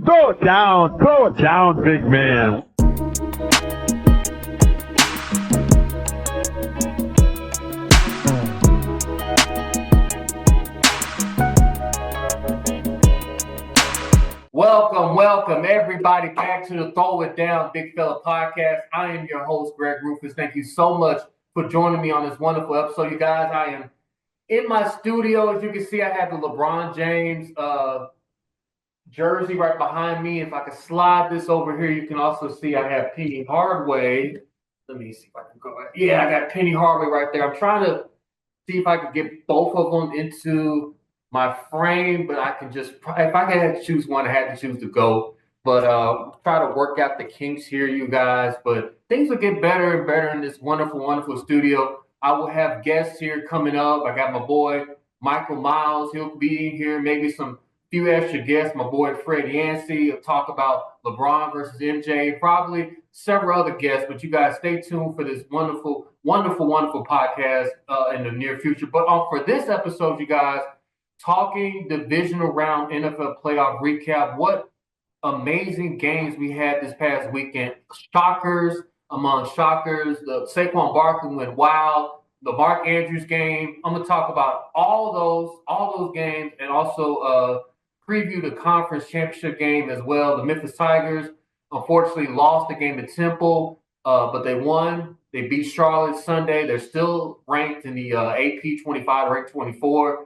Throw it down, big man. Welcome everybody back to the Throw It Down Big Fella podcast. I am your host, Greg Rufus. Thank you so much for joining me on this wonderful episode. You guys, I am in my studio. As you can see, I have the LeBron James jersey right behind me. If I can slide this over here, you can also see I have Penny Hardaway. Let me see if I can go back. Yeah, I got Penny Hardaway right there. I'm trying to see if I can get both of them into my frame, but I can just, if I had to choose one, I had to choose the GOAT. But try to work out the kinks here, you guys. But things will get better and better in this wonderful, wonderful studio. I will have guests here coming up. I got my boy Michael Miles. He'll be in here. Maybe some few extra guests. My boy Fred Yancey will talk about LeBron versus MJ. Probably several other guests. But you guys stay tuned for this wonderful, wonderful, wonderful podcast in the near future. But for this episode, you guys, talking Divisional Round NFL playoff recap. What amazing games we had this past weekend. Shockers among shockers. The Saquon Barkley went wild. The Mark Andrews game. I'm going to talk about all those games, and also preview the conference championship game as well. The Memphis Tigers unfortunately lost the game to Temple, but they won. They beat Charlotte Sunday. They're still ranked in the AP 25, ranked 24.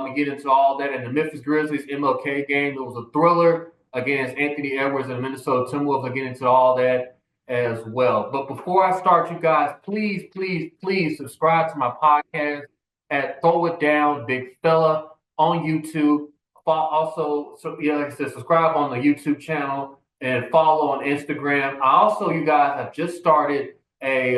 We get into all that. In the Memphis Grizzlies MLK game, it was a thriller against Anthony Edwards and the Minnesota Timberwolves. I'll get into all that as well. But before I start, you guys, please, please, please subscribe to my podcast at Throw It Down Big Fella on YouTube. Also, like I said, subscribe on the YouTube channel and follow on Instagram. I also, you guys, have just started a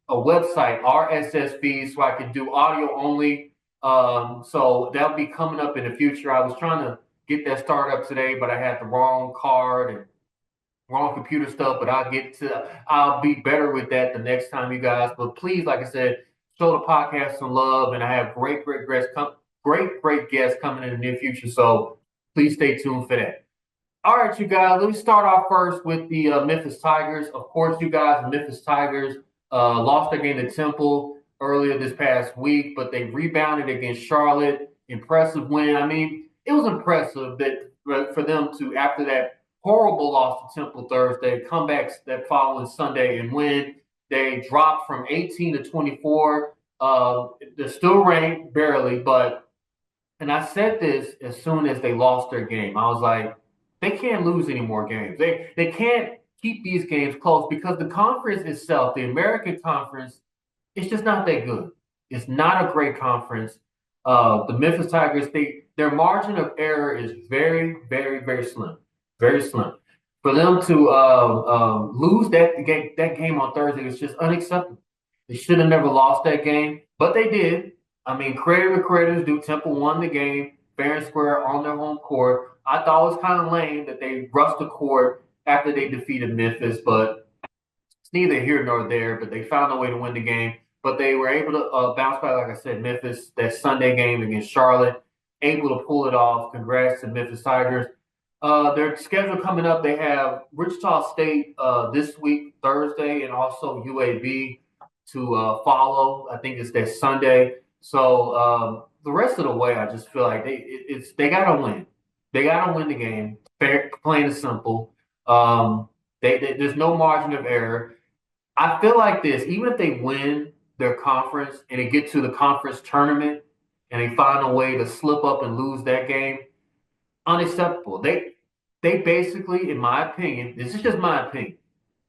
website, RSS feed, so I can do audio only. So that'll be coming up in the future. I was trying to get that started up today, but I had the wrong card and wrong computer stuff, but I'll be better with that the next time, you guys. But please, like I said, show the podcast some love, and I have great guests coming in the near future. So please stay tuned for that. All right, you guys, let me start off first with the Memphis Tigers. Of course, you guys, the Memphis Tigers lost their game to Temple earlier this past week, but they rebounded against Charlotte. Impressive win. I mean, it was impressive that for them to, after that horrible loss to Temple Thursday, come back that following Sunday and win. They dropped from 18 to 24. They're still ranked barely, and I said this as soon as they lost their game. I was like, they can't lose any more games. They can't keep these games close because the conference itself, the American Conference, it's just not that good. It's not a great conference. The Memphis Tigers, their margin of error is very, very, very slim. Very slim. For them to lose that game on Thursday is just unacceptable. They should have never lost that game, but they did. I mean, credit where credit is due. Temple won the game fair and square on their home court. I thought it was kind of lame that they rushed the court after they defeated Memphis, but it's neither here nor there. But they found a way to win the game. But they were able to bounce back, like I said, Memphis, that Sunday game against Charlotte, able to pull it off. Congrats to Memphis Tigers. Their schedule coming up, they have Wichita State this week, Thursday, and also UAB to follow. I think it's that Sunday. So the rest of the way, I just feel like they got to win. They got to win the game, fair, plain and simple. There's no margin of error. I feel like this, even if they win their conference and they get to the conference tournament and they find a way to slip up and lose that game, unacceptable. They basically, in my opinion, this is just my opinion,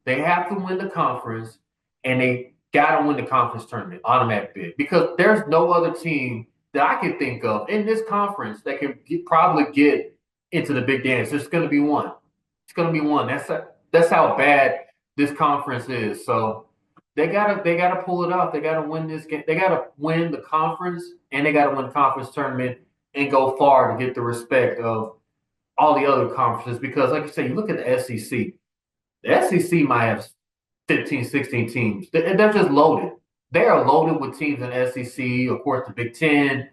they have to win the conference and they got to win the conference tournament, automatic bid, because there's no other team that I can think of in this conference that can probably get into the big dance. There's going to be one. It's going to be one. That's how bad this conference is. So they gotta pull it off. They gotta win this game. They gotta win the conference, and they gotta win the conference tournament and go far to get the respect of all the other conferences. Because, like you say, you look at the SEC. The SEC might have 15, 16 teams. They're just loaded. They are loaded with teams in the SEC. Of course, the Big 10,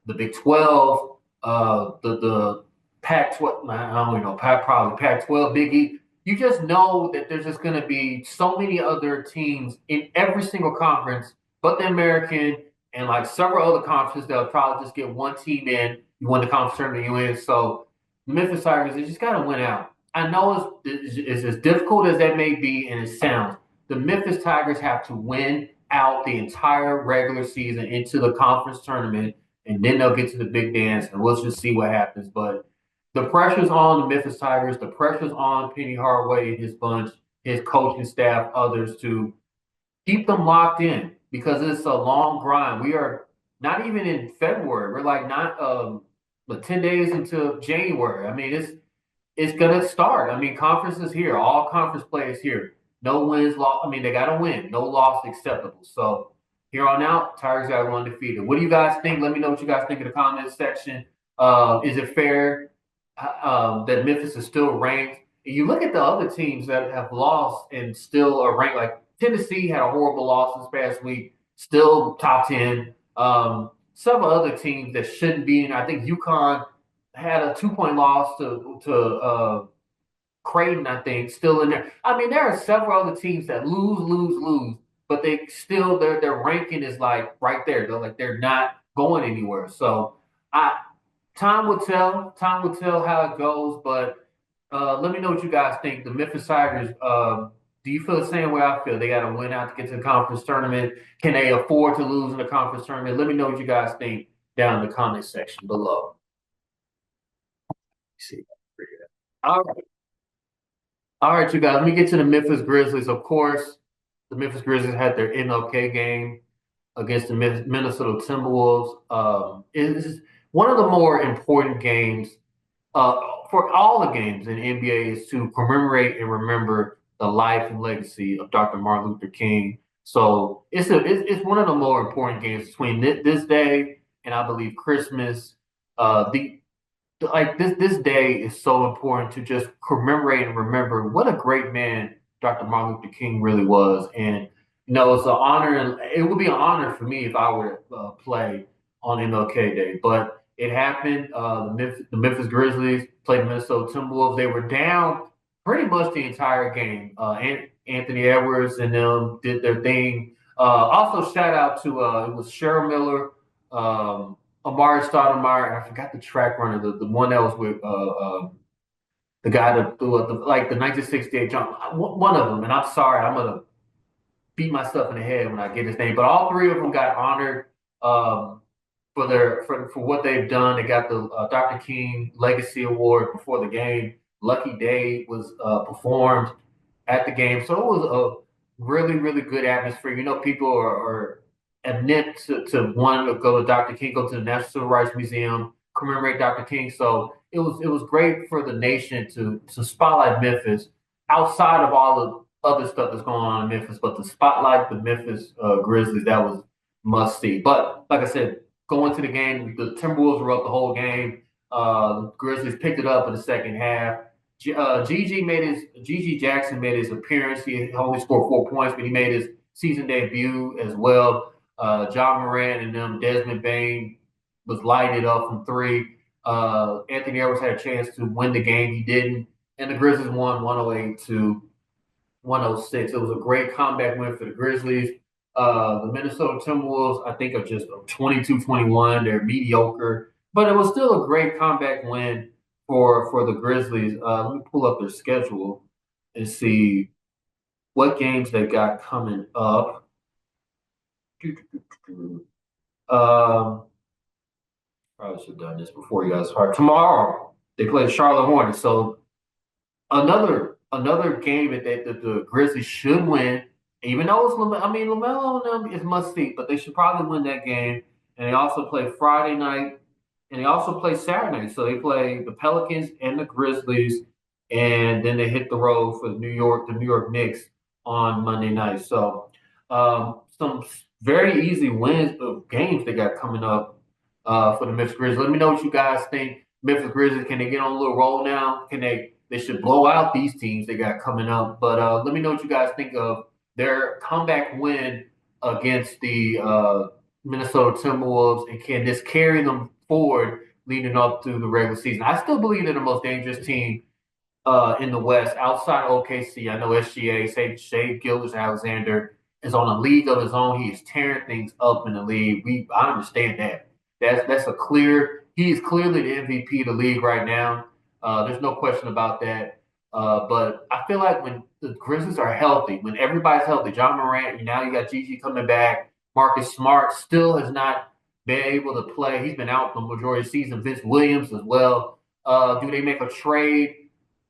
the Big 12, the Pac-12, I don't even know, probably Pac-12, Big E. You just know that there's just going to be so many other teams in every single conference, but the American and like several other conferences that'll probably just get one team in. You win the conference tournament, you win. So Memphis Tigers, they just got to win out. I know it's as difficult as that may be, and it sounds. The Memphis Tigers have to win out the entire regular season into the conference tournament, and then they'll get to the big dance, and we'll just see what happens. But the pressure's on the Memphis Tigers. The pressure's on Penny Hardaway and his bunch, his coaching staff, others to keep them locked in because it's a long grind. We are not even in February. We're like not but 10 days into January. I mean, it's gonna start. I mean, conference is here. All conference play is here. No wins, loss. I mean, they gotta win. No loss acceptable. So here on out, Tigers got to go undefeated. What do you guys think? Let me know what you guys think in the comments section. Is it fair that Memphis is still ranked? And you look at the other teams that have lost and still are ranked. Like Tennessee had a horrible loss this past week, still top 10. Several other teams that shouldn't be in. I think UConn had a 2-point loss to Creighton, I think, still in there. I mean, there are several other teams that lose, but they still their ranking is like right there. They're like they're not going anywhere. So I time will tell. Time will tell how it goes. But let me know what you guys think. The Memphis Tigers. Do you feel the same way I feel? They got to win out to get to the conference tournament. Can they afford to lose in the conference tournament? Let me know what you guys think down in the comment section below. Let's see. All right. All right, you guys. Let me get to the Memphis Grizzlies. Of course, the Memphis Grizzlies had their MLK game against the Minnesota Timberwolves. It is one of the more important games for all the games in the NBA is to commemorate and remember the life and legacy of Dr. Martin Luther King. So it's one of the more important games between this day and I believe Christmas. The like this day is so important to just commemorate and remember what a great man Dr. Martin Luther King really was. And it's an honor, and it would be an honor for me if I were to play on MLK Day. But it happened. The Memphis Grizzlies played the Minnesota Timberwolves. They were down pretty much the entire game. Anthony Edwards and them did their thing. Also, shout out to it was Cheryl Miller. Amari Stoudemire, and I forgot the track runner, the one that was with the guy that threw up the 1968 jump. One of them, and I'm sorry, I'm gonna beat myself in the head when I get his name. But all three of them got honored for what they've done. They got the Dr. King Legacy Award before the game. Lucky Day was performed at the game, so it was a really good atmosphere. People are inept to want to go to Dr. King, go to the National Civil Rights Museum, commemorate Dr. King. So it was great for the nation to spotlight Memphis outside of all the other stuff that's going on in Memphis, but to spotlight the Memphis Grizzlies, that was must see. But like I said, going to the game, the Timberwolves were up the whole game. The Grizzlies picked it up in the second half. Gigi Jackson made his appearance. He only scored 4 points, but he made his season debut as well. John Moran and them, Desmond Bain was lighted up from three. Anthony Edwards had a chance to win the game. He didn't. And the Grizzlies won 108 to 106. It was a great comeback win for the Grizzlies. The Minnesota Timberwolves, I think, are just 22-21. They're mediocre. But it was still a great comeback win for the Grizzlies. Let me pull up their schedule and see what games they got coming up. Probably should have done this before you guys start. Tomorrow they play the Charlotte Hornets, so another game that the Grizzlies should win. Even though it's LaMelo and them is must see, but they should probably win that game. And they also play Friday night, and they also play Saturday. So they play the Pelicans and the Grizzlies, and then they hit the road for the New York Knicks on Monday night. So some very easy wins of games they got coming up for the Memphis Grizzlies. Let me know what you guys think. Memphis Grizzlies, can they get on a little roll now? They should blow out these teams they got coming up. But let me know what you guys think of their comeback win against the Minnesota Timberwolves, and can this carry them forward leading up through the regular season. I still believe they're the most dangerous team in the West outside of OKC. I know SGA, Shea Gilgeous-Alexander is on a league of his own. He is tearing things up in the league. I understand that. That's a clear. He is clearly the MVP of the league right now. There's no question about that. But I feel like when the Grizzlies are healthy, when everybody's healthy, John Morant, now you got Gigi coming back. Marcus Smart still has not been able to play. He's been out the majority of the season. Vince Williams as well. Do they make a trade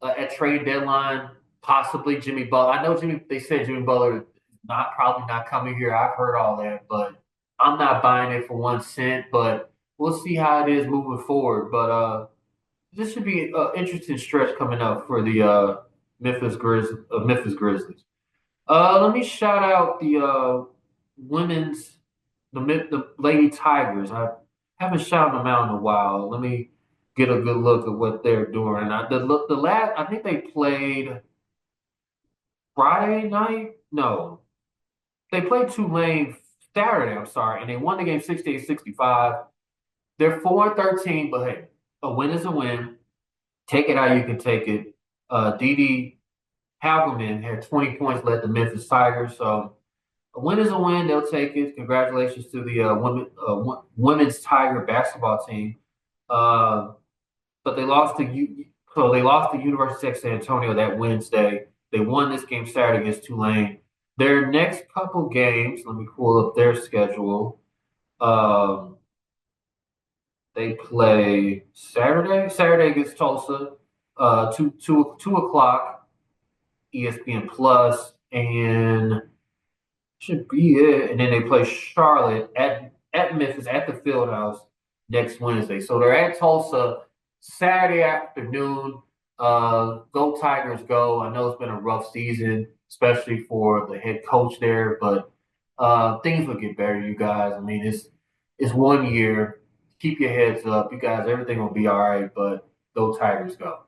at trade deadline? Possibly Jimmy Butler. I know They said Jimmy Butler is probably not coming here. I've heard all that, but I'm not buying it for 1 cent. But we'll see how it is moving forward. But this should be an interesting stretch coming up for the Memphis Grizzlies. Let me shout out the women's the Lady Tigers. I haven't shouted them out in a while. Let me get a good look at what they're doing. The last I think they played Friday night. No, they played Tulane Saturday. I'm sorry, and they won the game 68-65. They're 4-13, but hey, a win is a win. Take it how you can take it. Dee Hagelman had 20 points, led the Memphis Tigers. So a win is a win. They'll take it. Congratulations to the women's Tiger basketball team. But they lost to University of Texas San Antonio that Wednesday. They won this game Saturday against Tulane. Their next couple games, let me pull up their schedule. They play Saturday against Tulsa, 2 o'clock, ESPN Plus, and should be it. And then they play Charlotte at Memphis at the Fieldhouse next Wednesday. So they're at Tulsa Saturday afternoon. Go Tigers, go! I know it's been a rough season, especially for the head coach there, but things will get better, you guys. I mean, it's 1 year. Keep your heads up, you guys. Everything will be all right. But go Tigers, go!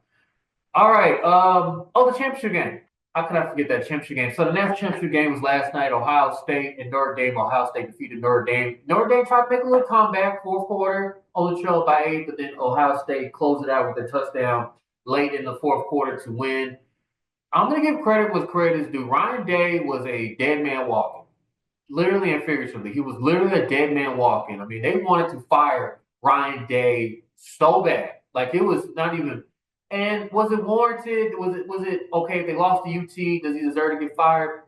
All right. The championship game. How could I forget that championship game? So the national championship game was last night. Ohio State and Notre Dame. Ohio State defeated Notre Dame. Notre Dame tried to make a little comeback, fourth quarter, only trailed by 8, but then Ohio State closed it out with a touchdown late in the fourth quarter to win. I'm going to give credit where credit is due. Ryan Day was a dead man walking, literally and figuratively. He was literally a dead man walking. I mean, they wanted to fire Ryan Day so bad. Like, it was not even. And was it warranted? Was it okay if they lost to UT? Does he deserve to get fired?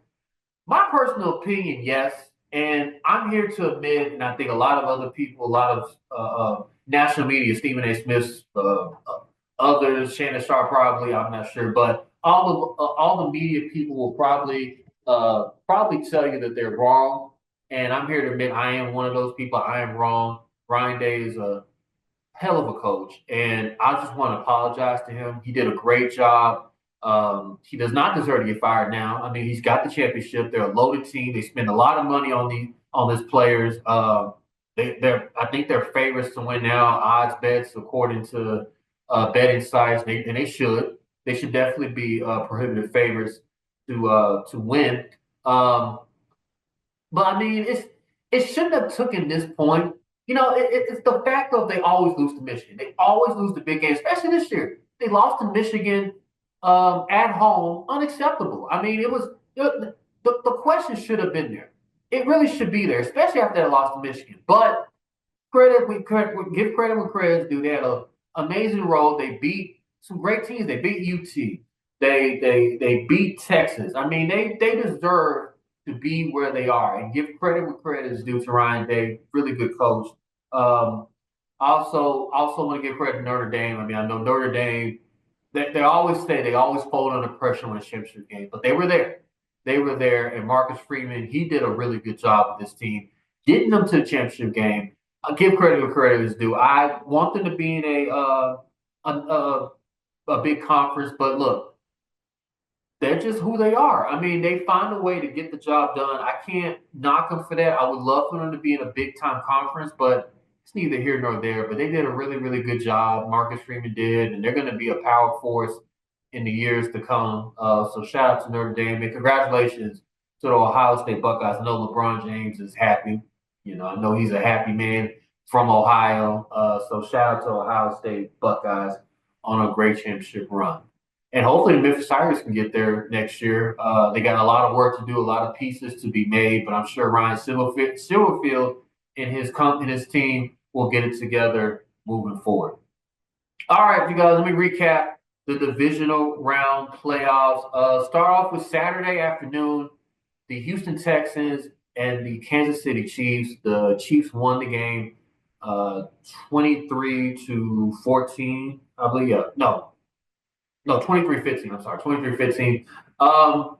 My personal opinion, yes. And I'm here to admit, and I think a lot of other people, a lot of national media, Stephen A. Smith, others, Shannon Sharp probably, I'm not sure, but all the media people will probably tell you that they're wrong. And I'm here to admit I am one of those people. I am wrong. Ryan Day is a hell of a coach, and I just want to apologize to him. He did a great job. He does not deserve to get fired now. I mean, he's got the championship. They're a loaded team. They spend a lot of money on these players. I think they're favorites to win now. Odds bets according to betting sites, and they should. They should definitely be prohibitive favorites to win. But I mean, it shouldn't have taken this point. It's the fact of they always lose to Michigan. They always lose the big game, especially this year. They lost to Michigan at home. Unacceptable. I mean, it was the question should have been there. It really should be there, especially after they lost to Michigan. But give credit when credit's due. They had an amazing road. They beat some great teams. They beat UT. They beat Texas. I mean, they deserve to be where they are, and give credit where credit is due to Ryan Day, really good coach. Also want to give credit to Notre Dame. I mean, I know Notre Dame, they always fold under pressure when it's a championship game, but they were there. They were there, and Marcus Freeman, he did a really good job with this team, getting them to the championship game. I'll give credit where credit is due. I want them to be in a big conference, but look, they're just who they are. I mean, they find a way to get the job done. I can't knock them for that. I would love for them to be in a big-time conference, but it's neither here nor there. But they did a really, really good job. Marcus Freeman did, and they're going to be a power force in the years to come. So shout out to Notre Dame, and congratulations to the Ohio State Buckeyes. I know LeBron James is happy. I know he's a happy man. from Ohio. So shout out to Ohio State Buckeyes on a great championship run. And hopefully the Memphis Tigers can get there next year. They got a lot of work to do, a lot of pieces to be made, but I'm sure Ryan Silverfield and his team will get it together moving forward. All right, you guys, let me recap the divisional round playoffs. Start off with Saturday afternoon, the Houston Texans and the Kansas City Chiefs. The Chiefs won the game 23-14, I believe. Yeah, no, 23-15. I'm sorry, 23-15. I'm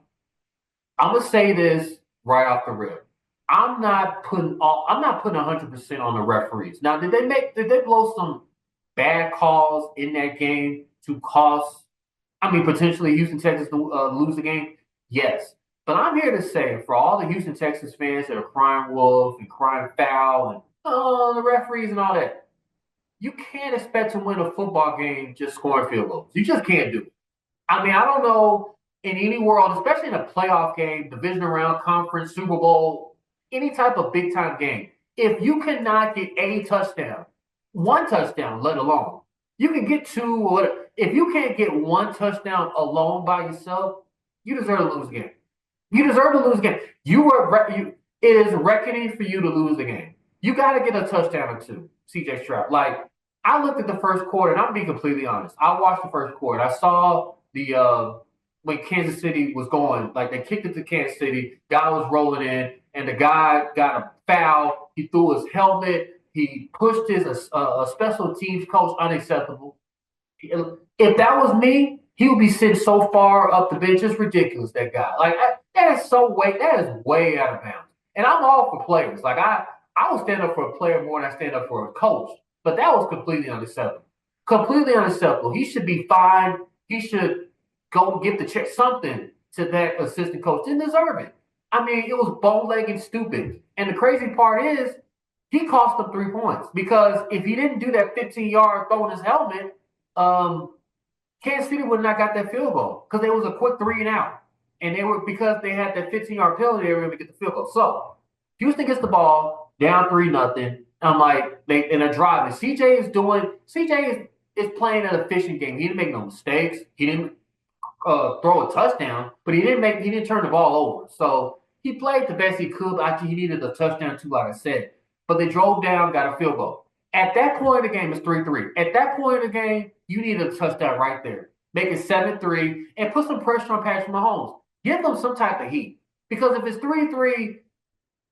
gonna say this right off the rip. I'm not putting 100% on the referees. Now, did they blow some bad calls in that game to cost, I mean, potentially Houston Texans to lose the game? Yes. But I'm here to say for all the Houston Texans fans that are crying wolf and crying foul and the referees and all that, you can't expect to win a football game just scoring field goals. You just can't do it. I mean, I don't know in any world, especially in a playoff game, divisional round, conference, Super Bowl, any type of big time game, if you cannot get a touchdown, one touchdown, let alone, you can get two or whatever. If you can't get one touchdown alone by yourself, you deserve to lose the game. You deserve to lose the game. It is reckoning for you to lose the game. You got to get a touchdown or two, CJ Stroud. Like, I looked at the first quarter, and I'm being completely honest. I watched the first quarter. I saw the when Kansas City was going, like they kicked it to Kansas City, guy was rolling in, and the guy got a foul. He threw his helmet. He pushed his special teams coach, unacceptable. If that was me, he would be sitting so far up the bench. It's ridiculous, that guy. Like that is way out of bounds. And I'm all for players. Like I would stand up for a player more than I stand up for a coach. But that was completely unacceptable. Completely unacceptable. He should be fined. He should go give the check something to that assistant coach. Didn't deserve it. I mean, it was bow-legged and stupid. And the crazy part is he cost them 3 points because if he didn't do that 15-yard throw in his helmet, Kansas City would not got that field goal because it was a quick 3-and-out. And because they had that 15-yard penalty, they were able to get the field goal. So Houston gets the ball down 3-0. I'm like, in a drive. And CJ is playing an efficient game. He didn't make no mistakes. He didn't throw a touchdown, but he didn't turn the ball over. So he played the best he could. But actually, he needed a touchdown too, like I said. But they drove down, got a field goal. At that point in the game, it's 3-3. At that point in the game, you need a touchdown right there. Make it 7-3 and put some pressure on Patrick Mahomes. Give them some type of heat. Because if it's 3-3,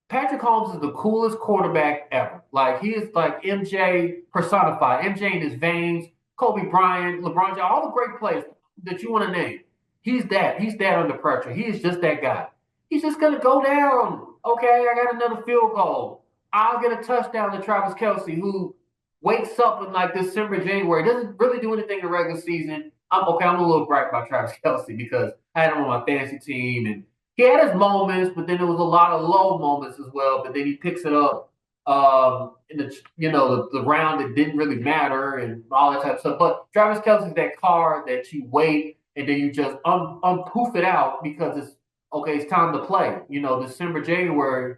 Patrick Mahomes is the coolest quarterback ever. Like, he is like MJ personified. MJ in his veins, Kobe Bryant, LeBron James, all the great players that you want to name. He's that. He's that under pressure. He is just that guy. He's just going to go down. Okay, I got another field goal. I'll get a touchdown to Travis Kelce, who wakes up in like December, January, doesn't really do anything in the regular season. I'm a little gripe about Travis Kelce because I had him on my fantasy team and he had his moments, but then there was a lot of low moments as well. But then he picks it up in the round that didn't really matter and all that type of stuff. But Travis Kelce's that card that you wait and then you just unpoof it out because it's time to play. December, January,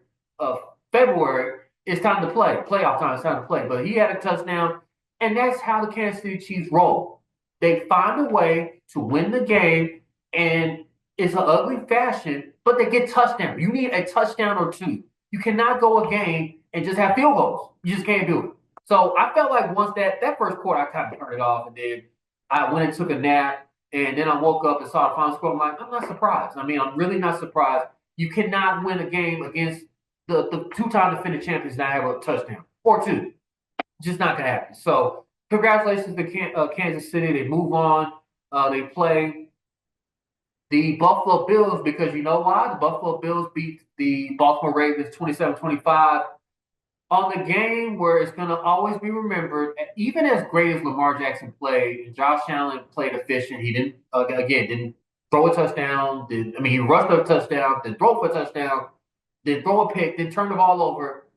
February, it's time to play. Playoff time, it's time to play. But he had a touchdown, and that's how the Kansas City Chiefs roll. They find a way to win the game, and it's an ugly fashion, but they get touchdowns. You need a touchdown or two. You cannot go a game and just have field goals. You just can't do it. So I felt like once that first quarter, I kind of turned it off, and then I went and took a nap, and then I woke up and saw the final score. I'm like, I'm not surprised. I mean, I'm really not surprised. You cannot win a game against the two-time defending champions not have a touchdown or two. Just not going to happen. So congratulations to Kansas City. They move on. They play the Buffalo Bills because you know why? The Buffalo Bills beat the Baltimore Ravens 27-25 on the game where it's going to always be remembered. Even as great as Lamar Jackson played, and Josh Allen played efficient. He didn't throw a touchdown. He rushed for a touchdown, didn't throw for a touchdown, didn't throw a pick, didn't turn the ball over.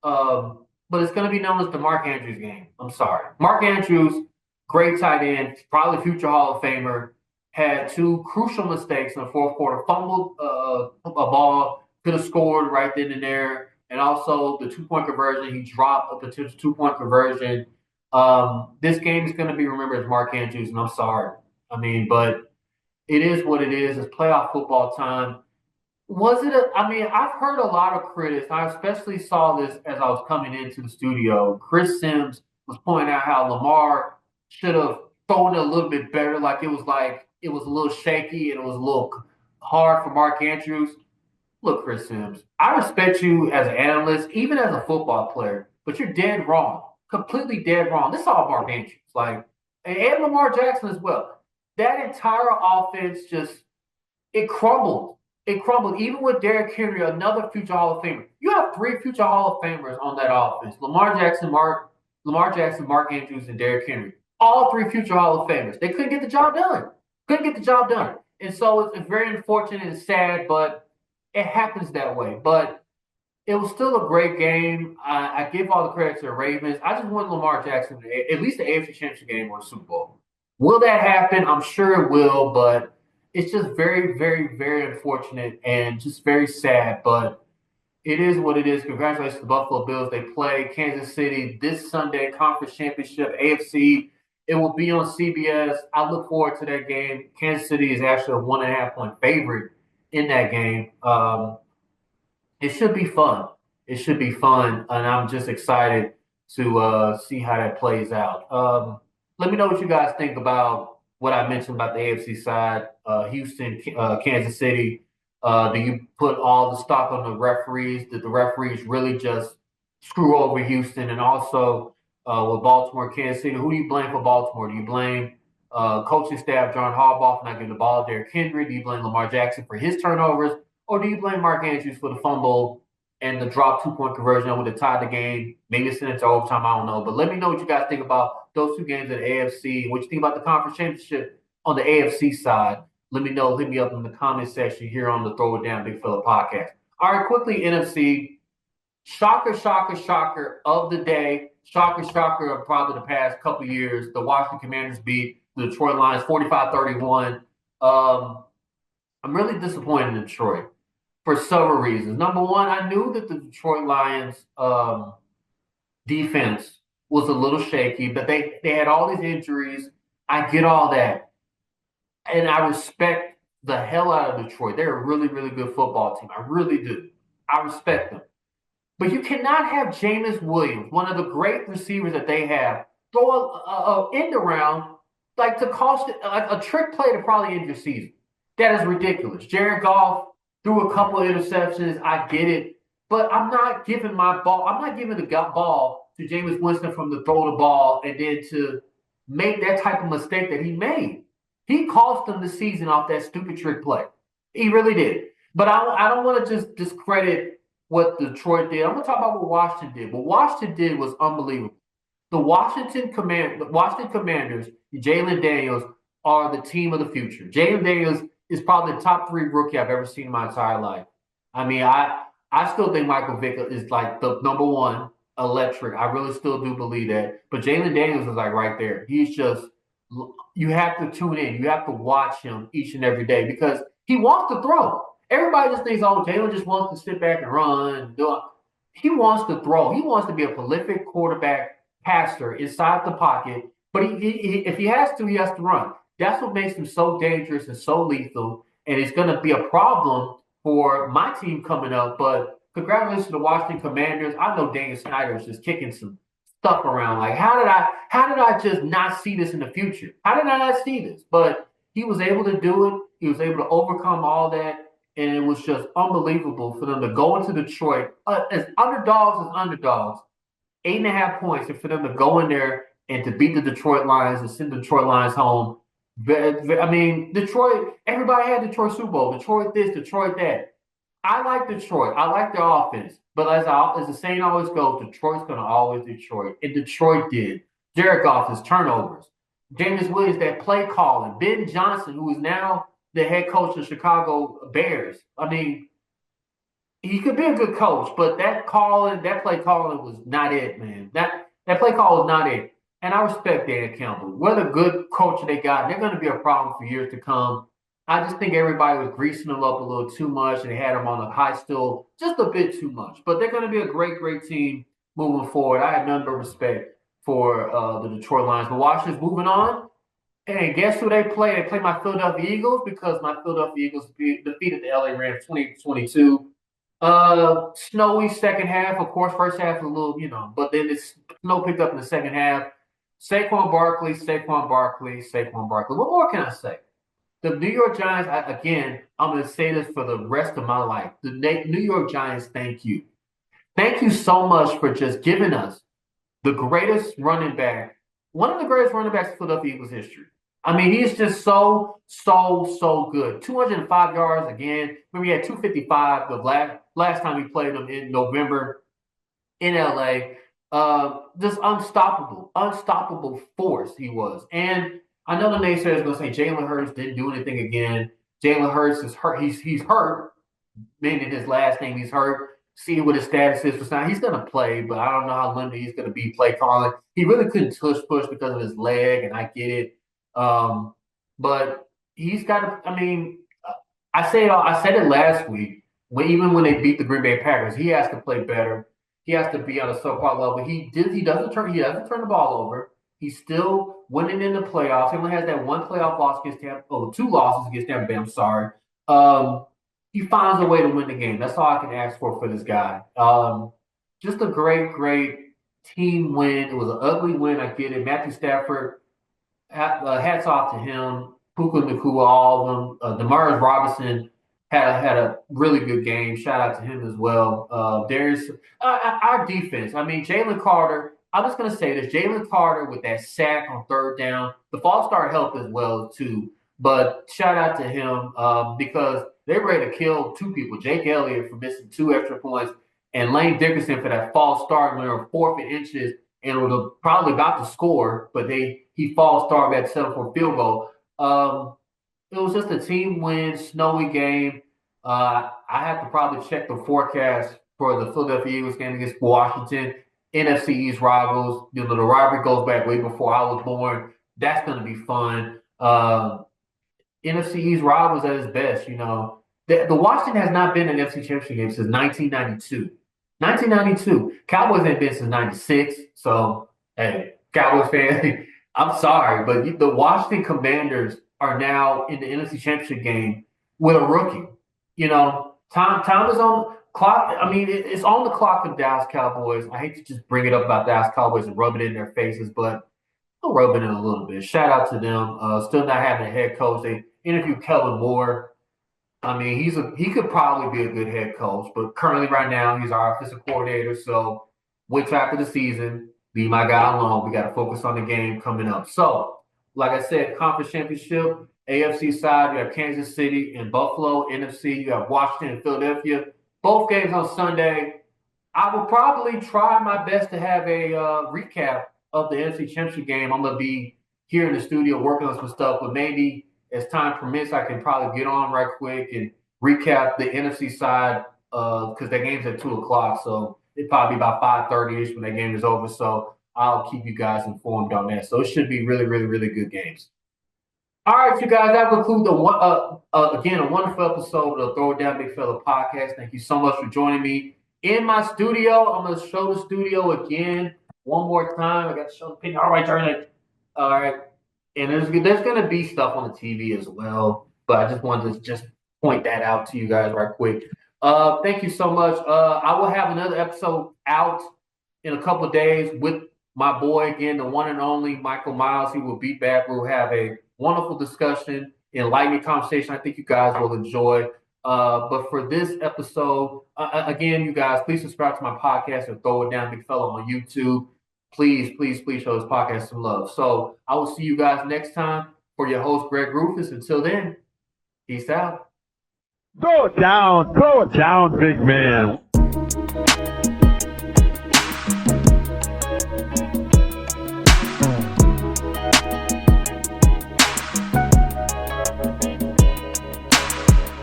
But it's going to be known as the Mark Andrews game. I'm sorry. Mark Andrews, great tight end, probably future Hall of Famer, had two crucial mistakes in the fourth quarter. Fumbled a ball, could have scored right then and there. and also the 2-point conversion. He dropped a potential 2-point conversion. This game is going to be remembered as Mark Andrews, and I'm sorry. I mean, but it is what it is. It's playoff football time. Was it I mean, I've heard a lot of critics. I especially saw this as I was coming into the studio. Chris Sims was pointing out how Lamar should have thrown it a little bit better. Like it was a little shaky and it was a little hard for Mark Andrews. Look, Chris Sims, I respect you as an analyst, even as a football player, but you're dead wrong. Completely dead wrong. This is all Mark Andrews. And Lamar Jackson as well. That entire offense just it crumbled. It crumbled. Even with Derrick Henry, another future Hall of Famer. You have 3 future Hall of Famers on that offense. Lamar Jackson, Mark Andrews, and Derrick Henry. All 3 future Hall of Famers. They couldn't get the job done. Couldn't get the job done. And so it's very unfortunate and sad, but it happens that way. But it was still a great game. I give all the credit to the Ravens. I just want Lamar Jackson to at least the AFC Championship game or the Super Bowl. Will that happen? I'm sure it will, but it's just very, very, very unfortunate and just very sad. But it is what it is. Congratulations to the Buffalo Bills. They play Kansas City this Sunday, Conference Championship, AFC. It will be on CBS. I look forward to that game. Kansas City is actually a 1.5-point favorite in that game. It should be fun. It should be fun, and I'm just excited to see how that plays out. Let me know what you guys think about what I mentioned about the AFC side, Houston, Kansas City. Do you put all the stock on the referees? Did the referees really just screw over Houston? And also with Baltimore, Kansas City, who do you blame for Baltimore? Do you blame coaching staff, John Harbaugh, for not getting the ball to Derrick Henry? Do you blame Lamar Jackson for his turnovers? Or do you blame Mark Andrews for the fumble and the drop 2-point conversion that would have tied the game? Maybe send it to overtime. I don't know. But let me know what you guys think about those 2 games in the AFC. What you think about the conference championship on the AFC side. Let me know. Hit me up in the comment section here on the Throw It Down Big Fella podcast. All right, quickly, NFC. Shocker, shocker, shocker of the day. Shocker, shocker of probably the past couple of years. The Washington Commanders beat the Detroit Lions 45-31. I'm really disappointed in Detroit for several reasons. Number one, I knew that the Detroit Lions defense was a little shaky, but they had all these injuries. I get all that. And I respect the hell out of Detroit. They're a really, really good football team. I really do. I respect them. But you cannot have Jameis Williams, one of the great receivers that they have, throw a end around like to cost like a trick play to probably end your season. That is ridiculous. Jared Goff threw a couple of interceptions. I get it. But I'm not giving my ball. I'm not giving the ball to Jameis Winston from the throw the ball and then to make that type of mistake that he made. He cost them the season off that stupid trick play. He really did. But I don't want to just discredit what Detroit did. I'm going to talk about what Washington did. What Washington did was unbelievable. The Washington Commanders, Jalen Daniels, are the team of the future. Jalen Daniels is probably the top 3 rookie I've ever seen in my entire life. I mean, I still think Michael Vick is like the number 1 electric. I really still do believe that. But Jalen Daniels is like right there. He's just you have to tune in. You have to watch him each and every day because he wants to throw. Everybody just thinks, oh, Jalen just wants to sit back and run. He wants to throw. He wants to be a prolific quarterback passer inside the pocket. But if he has to, he has to run. That's what makes him so dangerous and so lethal. And it's going to be a problem for my team coming up. But congratulations to the Washington Commanders. I know Daniel Snyder is just kicking some stuff around. Like, how did I just not see this in the future? How did I not see this? But he was able to do it. He was able to overcome all that. And it was just unbelievable for them to go into Detroit as underdogs, 8.5 points, and for them to go in there and to beat the Detroit Lions and send the Detroit Lions home. I mean, Detroit, everybody had Detroit Super Bowl. Detroit this, Detroit that. I like Detroit. I like their offense. But as the saying always goes, Detroit's going to always Detroit. And Detroit did. Jared Goff, his turnovers. Jameis Williams, that play calling. Ben Johnson, who is now the head coach of Chicago Bears. I mean, he could be a good coach, but that play calling was not it, man. That play call was not it. And I respect Dan Campbell. What a good coach they got. They're going to be a problem for years to come. I just think everybody was greasing them up a little too much and they had them on a high stool just a bit too much. But they're going to be a great, great team moving forward. I have none but respect for the Detroit Lions. The Washington's moving on. And guess who they play? They play my Philadelphia Eagles because my Philadelphia Eagles defeated the LA Rams 2022. Snowy second half. Of course, first half was a little, but then the snow picked up in the second half. Saquon Barkley, Saquon Barkley, Saquon Barkley. What more can I say? The New York Giants, again, I'm going to say this for the rest of my life. The New York Giants, thank you. Thank you so much for just giving us the greatest running back, one of the greatest running backs in Philadelphia Eagles history. I mean, he's just so good. 205 yards again. Remember, he had 255 the last time we played him in November in LA. Just unstoppable force he was. And I know the naysayers are going to say Jalen Hurts didn't do anything again. Jalen Hurts is hurt. He's hurt, meaning his last name he's hurt. See what his status is for now. He's going to play, but I don't know how limited he's going to be play calling. He really couldn't push because of his leg, and I get it. But he's got to. I mean, I said it last week. Even when they beat the Green Bay Packers, he has to play better. He has to be on a subpar level. He doesn't turn the ball over. He's still winning in the playoffs. He only has that one playoff loss against Tampa. Oh, two losses against Tampa Bay. I'm sorry. He finds a way to win the game. That's all I can ask for this guy. Just a great team win. It was an ugly win. I get it. Matthew Stafford, hats off to him. Puka Nacua, all of them. Demarcus Robinson had a really good game. Shout out to him as well. There's our defense. I mean, Jalen Carter. I'm just going to say this. Jalen Carter with that sack on third down. The false start helped as well, too. But shout out to him because they're ready to kill two people. Jake Elliott for missing 2 extra points and Lane Dickerson for that false start when they were 4th and inches and was probably about to score, but he false started that settle for a field goal. It was just a team win, snowy game. I have to probably check the forecast for the Philadelphia Eagles game against Washington. NFC East rivals. The rivalry goes back way before I was born. That's going to be fun. NFC East rivals at its best. The Washington has not been in an NFC Championship game since 1992. 1992. Cowboys ain't been since 96. So, hey, Cowboys fan, I'm sorry, but the Washington Commanders are now in the NFC Championship game with a rookie. Time is on clock. I mean, it's on the clock for the Dallas Cowboys. I hate to just bring it up about Dallas Cowboys and rub it in their faces, but I'll rub it in a little bit. Shout out to them. Still not having a head coach. They interviewed Kellen Moore. I mean, he could probably be a good head coach, but currently right now he's our offensive coordinator. So wait till after the season. Leave my guy alone. We got to focus on the game coming up. So, like I said, conference championship, AFC side, you have Kansas City and Buffalo. NFC, you have Washington and Philadelphia. Both games on Sunday. I will probably try my best to have a recap of the NFC Championship game. I'm going to be here in the studio working on some stuff, but maybe as time permits, I can probably get on right quick and recap the NFC side because that game's at 2 o'clock. So it'll probably be about 5:30-ish when that game is over. So I'll keep you guys informed on that. So it should be really, really, really good games. All right, you guys, that will conclude again, a wonderful episode of the Throw It Down Big Fella podcast. Thank you so much for joining me in my studio. I'm going to show the studio again one more time. I got to show the picture. All right, turn it. All right. And there's going to be stuff on the TV as well, but I just wanted to just point that out to you guys right quick. Thank you so much. I will have another episode out in a couple of days with my boy again, the one and only Michael Miles. He will be back. We'll have a wonderful discussion, enlightening conversation. I think you guys will enjoy. But for this episode, again, you guys, please subscribe to my podcast and Throw It Down Big Fella on YouTube. Please show this podcast some love. So I will see you guys next time. For your host, Greg Rufus. Until then, peace out. Throw it down, big man.